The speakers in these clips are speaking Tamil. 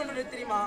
ஒன்று தெரியுமா?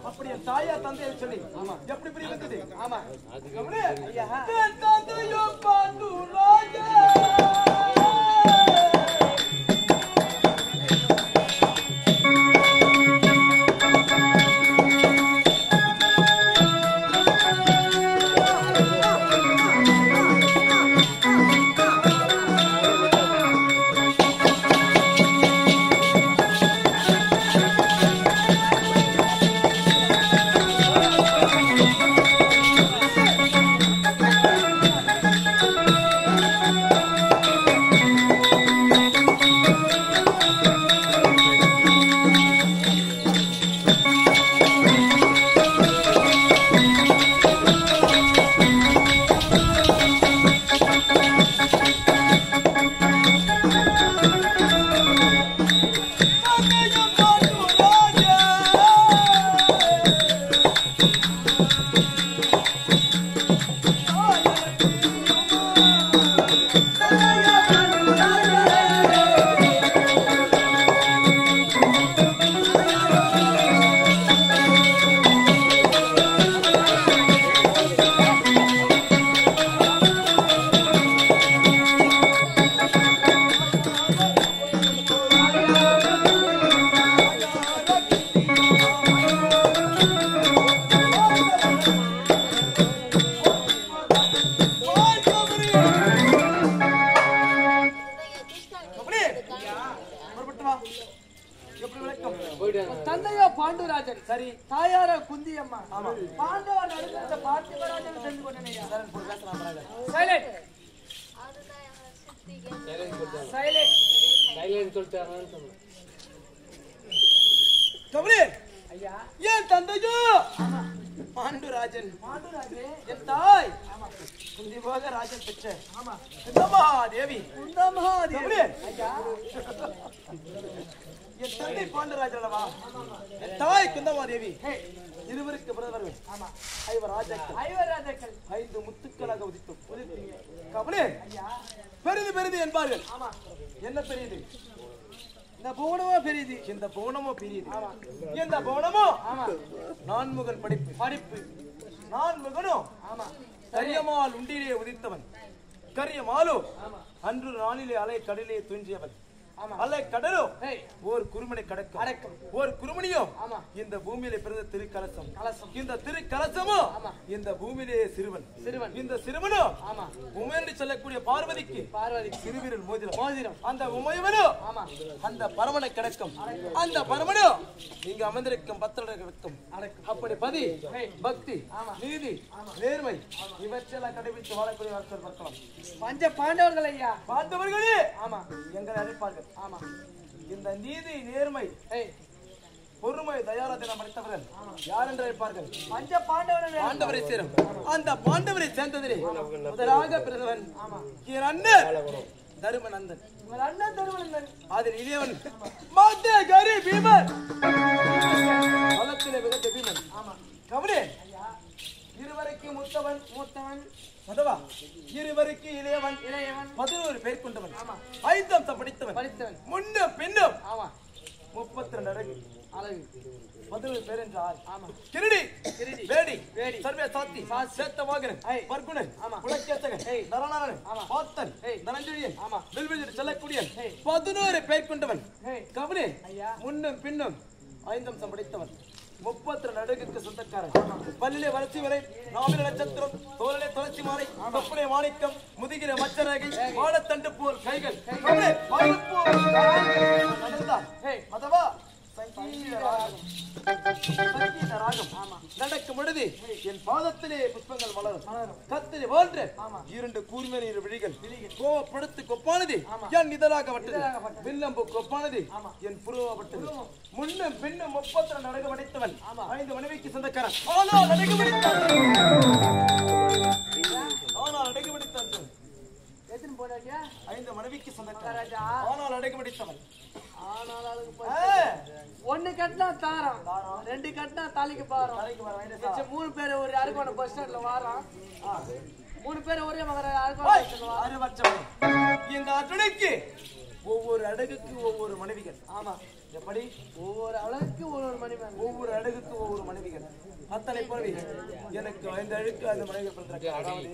அப்படி என் தாயா தந்தையை சொல்லி எப்படி இப்படி இருந்தது? ஆமா தந்தையோ பாண்டு ராஜா தந்தையா பாண்டுராஜன் சரி தாயாரா குந்தி அம்மா பாண்டவர் நடுத்த பார்த்திபராஜன் சென்று கொண்டனையா சைலண்ட் சொல்லிட்டாங்க ஐயா ஏன் தந்தையோ பாண்டுராஜன் என் தாய் குந்திபோக ராஜன் பெற்ற குந்தமஹாதேவி ஐயா என் தந்தை பாண்டராஜன் அல்லவா என் தாய் குந்தமாதேவி இருவருக்கு பிரதமர்கள் ஐவர் ராஜாக்கள் 5 முத்துக்களாக உதித்தீங்க கபலே பெரிது பெரிது என்பார்கள் என்ன பெரியது இந்த புவனமோ பெரியது இந்த புவனமோ பெரியது இந்த புவனமோ நான்முகன் படிப்பு நான்முகனும் கரியமால் உண்டிலே உதித்தவன் கரியமாலோ அன்று நாளிலே அலை கடலிலே துஞ்சியவன் அல்ல கடலும் ஒரு குருமனை கடக்கும் ஒரு குருமணியும் இந்த பூமியிலே பிறந்த திருக்கலசம் இந்த திருக்கலசமும் இந்த பூமியிலே சிறுவன் இந்த சிறுவனும் உமையென்று சொல்லக்கூடிய பார்வதிக்கு சிறுவீரல் மோதிரம் அந்த உமையவனும் அந்த பரமனை கடக்கும் அந்த பரமனும் இங்கு அமர்ந்திருக்கும் பக்தர்கள் கிடக்கும் அப்படி பதி பக்தி நீதி நேர்மை இவற்றெல்லாம் கடைபிடித்து வாழக்கூடிய வார்த்தை பார்க்கலாம் பஞ்ச பாண்டவர்கள் ஐயா பாண்டவர்களே எங்களை அழைப்பார்கள் இந்த நீதி நேர்மை பொறுமை தயாராதனை படித்தவர்கள் யார் என்று அழைப்பார்கள் பஞ்ச பாண்டவரை சேரும் அந்த பாண்டவரை சேர்ந்ததிலே முதலாக பிறந்தவன் என் அண்ணன் தருமநந்தன் அதில் இளையவன் மாதேகரி பீமன் வளத்திலே விகத்த பீமன் கவனே இருவருக்கு மூத்தவன் மதவா இருவருக்கு இளையவன் 11 பேர் கொண்டவன் 5 அம்சம் படித்தவன் முன்னும் பின்னும் 32 அழகு அழகு 11 பேர் என்றால் ஆமா கிரடி கிரடி வேடி வேடி சர்வே சாத்தி சேத்த வாகனன் பர்குணன் ஆமா புலக்கேசகன் நரநாரன் ஆமா பாத்தன் தனஞ்சயன் ஆமா வெல்வெளியில் செல்லக்கூடியன் 11 பேர் கொண்டவன் கவனே ஐயா முன்னும் பின்னும் 5 அம்சம் படைத்தவன் 32 நடுகுக்கு சொந்தக்காரன் பல்லிலே வளர்ச்சி வரை நாமில நட்சத்திரம் தோலிலே துளசி மாலை கப்பலே மாணிக்கம் முதுகிலே மச்சரகை வாழத்தண்டு போல் கைகள் அதவா சங்கீத ராகம் நடக்கும் பொழுது என் பாதத்திலே புஷ்பங்கள் மலரும் கத்திலே போன்ற 2 கூர்மை விழிகள் கோவப்படுத்து கொப்பானது என் இதழாகப்பட்டது வில்லம்பு கொப்பானது என் புருவப்பட்டது முன்னும் பின்னும் 32 நடுக படைத்தவன் 5 மனைவிக்கு சொந்தக்காரன் ஆனால் நடுக படைத்தான் எத்தனை போறாங்க 5 மனைவிக்கு சொந்தக்காரன் ஆனால் நடுக படைத்தவன் ஒன்னு கட்டினா தாரம் 2 கட்டினா தலைக்கு பாரம் 3 பேர் ஒரு அருகோணம் பஸ் ஸ்டாண்ட்ல வாரம் 3 பேர் ஒரே மகர எங்க அடகுக்கு ஒவ்வொரு அடகுக்கு ஒவ்வொரு மனைவிகள் ஆமா எப்படி ஒவ்வொரு அழகுக்கு ஒவ்வொரு மனைவி ஒவ்வொரு அடகுக்கு ஒவ்வொரு மனைவிகள் அத்தனை போலவே எனக்கு 5 அழுக்கு 5 மனைவிகள் பிறந்திருக்கேன் அதாவது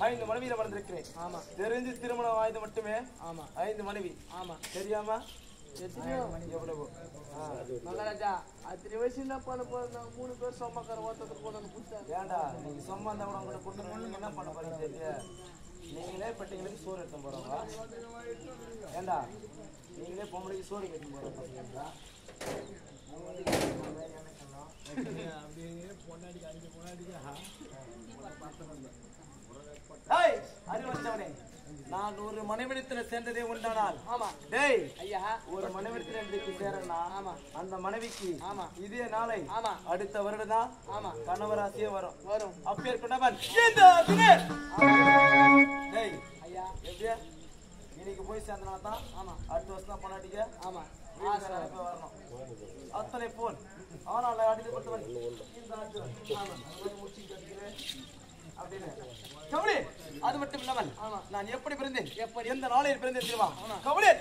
5 மனைவியில பிறந்திருக்கிறேன் ஆமா தெரிஞ்சு திருமணம் ஆயுது மட்டுமே ஆமா 5 மனைவி ஆமா தெரியாம எவ்வளவு மகாராஜா அத்தனை வயசுல பண்ண போறாங்க 3 பேர் சொம்மக்கார ஓட்டத்துக்கு போனது புடிச்சாங்க ஏண்டா நீங்க சொம்மா இருந்தா கூட உங்களை கூட்டு என்ன பண்ண போறீங்க தெரியல நீங்களே பட்டிங்களுக்கு சோறு எடுத்து போறோங்களா ஏண்டா நீங்களே பொம்பளைக்கு சோறு எடுத்து போறீங்களா அறிவச்சவனே நான் ஒரு மனைவிடத்துல சேர்ந்ததே உண்டானால் ஆமா டேய் ஐயா ஒரு மனைவிடத்துல எனக்கு சேரனா ஆமா அந்த மனைவிக்கு ஆமா இதே நாளை ஆமா அடுத்த வருடம் தான் ஆமா கணவராசியே வரும் அப்பேர் கொண்டவன் டேய் ஐயா எப்படியா இன்னைக்கு போய் சேர்ந்தனா தான் ஆமா அடுத்த வருஷம் தான் பொண்டாட்டிக்க ஆமா வரணும் அத்தனை போல் ஆனால் அடித்து கொடுத்தவன் இந்த ஆமா முடிச்சு கட்டிக்கிறேன் அது மட்டும் இல்லாமல் நான் எப்படி பிறந்தேன் எப்படி எந்த நாளையில் பிறந்தேன் தெரியுமா கவலை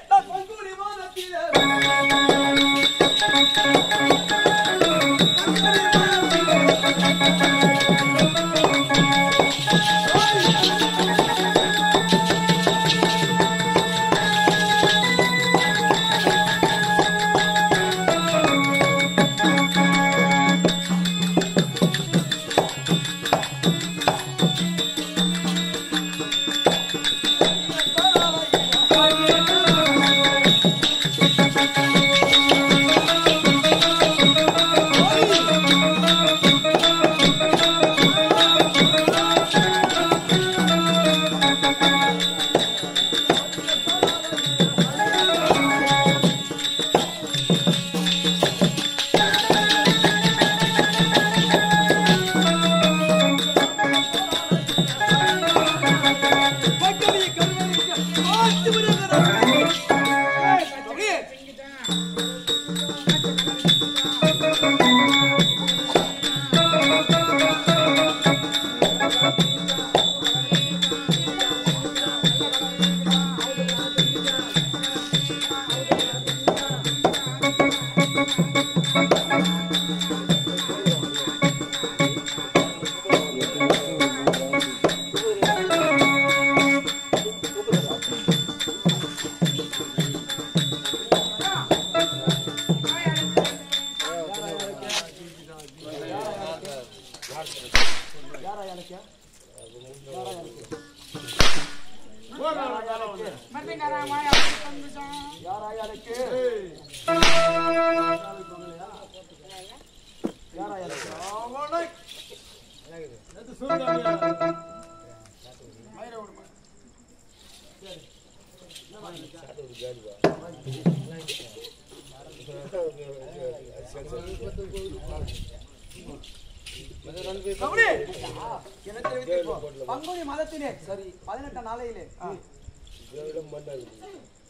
பங்குனி மாதத்திலே சரி 18 நாளையிலே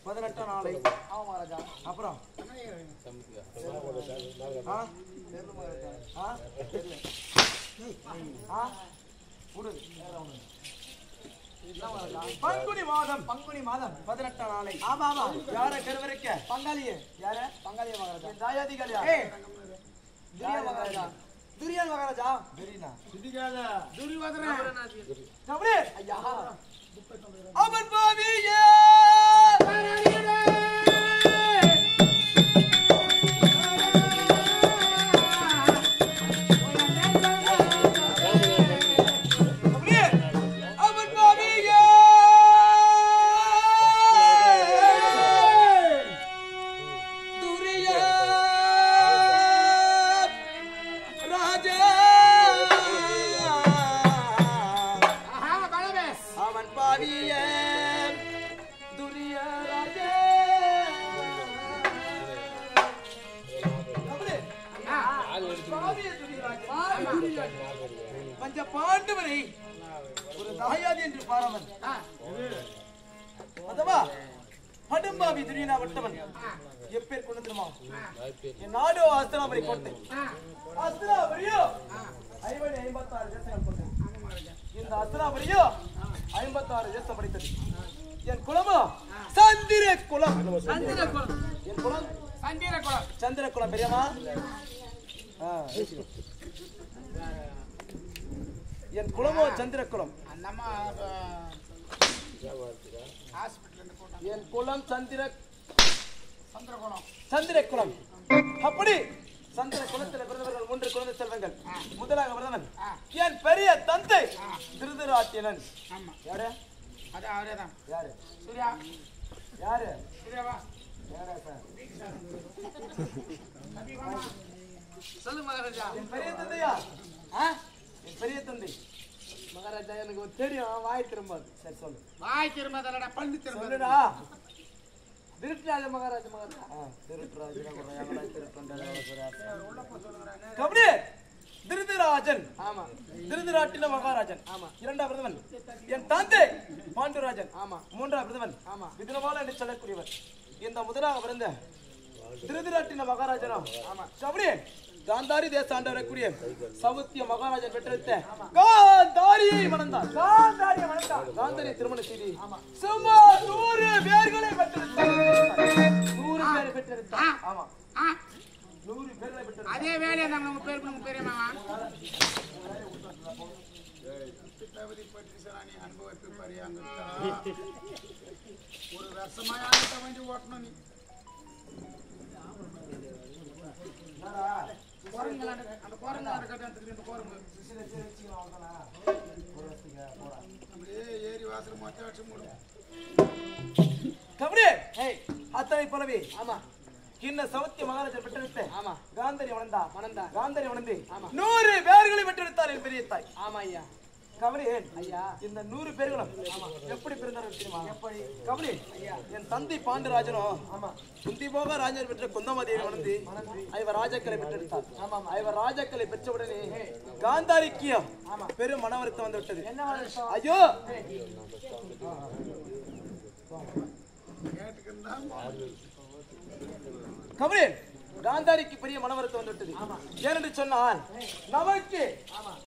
18 நாளை ஆமா மகாராஜா அப்புறம் பங்குனி மாதம் பங்குனி மாதம் 18ஆம் நாளை. ஆமா ஆமா யார கருவறைக்க? பங்காளியே யார? பங்காளியே மகாராஜா என் தாயாதிகள் யார்? ஏய் துரியா மகாராஜா துரியான் மகாராஜா தெரியுனா? துரியோதன கபடி ஐயா அவன் பாவியே பஞ்ச பாண்டவரை ஒரு தாயாதி என்று பாரவன் அதவா படும்பாவி துரியனா வட்டவன் எப்பேர் கொண்டு திருமா என் நாடோ அஸ்திராபுரி கோட்டை அஸ்திராபுரியோ 56 தேசங்கள் கொண்டது இந்த அஸ்திராபுரியோ 56 தேசம் படித்தது என் குலமோ சந்திர குலம் என் குலம் சந்திர குலம் பெரியமா என் குலமோ சந்திர குலம் என் குலம் சந்திர குலம் அப்படி சந்திர குலத்தில் பிறந்தவர்கள் 3 குழந்தை செல்வங்கள் முதலாக பிறந்தவன் என் பெரிய தந்தை திருதராட்டியனன் யாரு யாரு சூர்யா யாரு சூர்யாவா யாரா சார் சொல்லு மகாராஜா என் பெரிய தந்தையா என் பெரிய தந்தை மகாராஜா எனக்கு தெரியும் வாய் திரும்பாது சரி சொல்லு வாய் திரும்பாதடா பல்லு திரும்பாது சொல்லுடா திருட்டாத மகாராஜா கபடி திருதராஜன் ஆமா திருதராட்டின மகாராஜன் ஆமா இரண்டாம் பிரதமன் என் தந்தை பாண்டுராஜன் ஆமா மூன்றாம் பிரதமன் ஆமா விதனவாள என்று சொல்லக்கூடியவர் இந்த முதலாக பிறந்த திருதராட்டின மகாராஜனா ஆமா கபடி காந்தாரி தேச ஆண்டவரக்கூடிய சவுத்திய மகாராஜன் பெற்றெடுத்த காந்தாரியை மணந்தார் காந்தாரி திருமணம் செய்து சும்மா 100 பேர்களை பெற்றெடுத்தார் 100 பேரை பெற்றெடுத்தார் ஆமா 100 பேர்களை பெற்றெடுத்தார் அதே வேலையை தான் நம்ம பேர் பண்ண பெரியமா அனுபவத்தை பரியாங்க ஒரு வருஷமா வேண்டி ஓட்டணும் நீ ஏறி வாசல் கபடி அத்தனை போலவே ஆமா கிண்ண சவுத்திய மகாராஜர் பெற்றெடுத்த ஆமா காந்தாரி வளர்ந்தா காந்தாரி வளர்ந்து ஆமா 100 பேர்களை பெற்றெடுத்தார் என் பெரிய தாய் ஆமா ஐயா கபடி ஐயா இந்த 100 பேர்களும் எப்படி பிறந்தார்கள் தெரியுமா எப்படி கபடி என் தந்தை பாண்டுராஜனும் ஆமா குந்தி போக ராஜர் பெற்ற குந்தமாதேவி வளர்ந்து ஐவர் ராஜாக்களை பெற்றெடுத்தார் ஆமா ஐவர் ராஜாக்களை பெற்ற உடனே காந்தாரிக்கு ஆமா பெரும் மன வருத்தம் வந்து விட்டது என்ன ஐயோ கபடி காந்தாரிக்கு பெரிய மன வருத்தம் வந்து விட்டது ஏனென்று சொன்னால் நமக்கு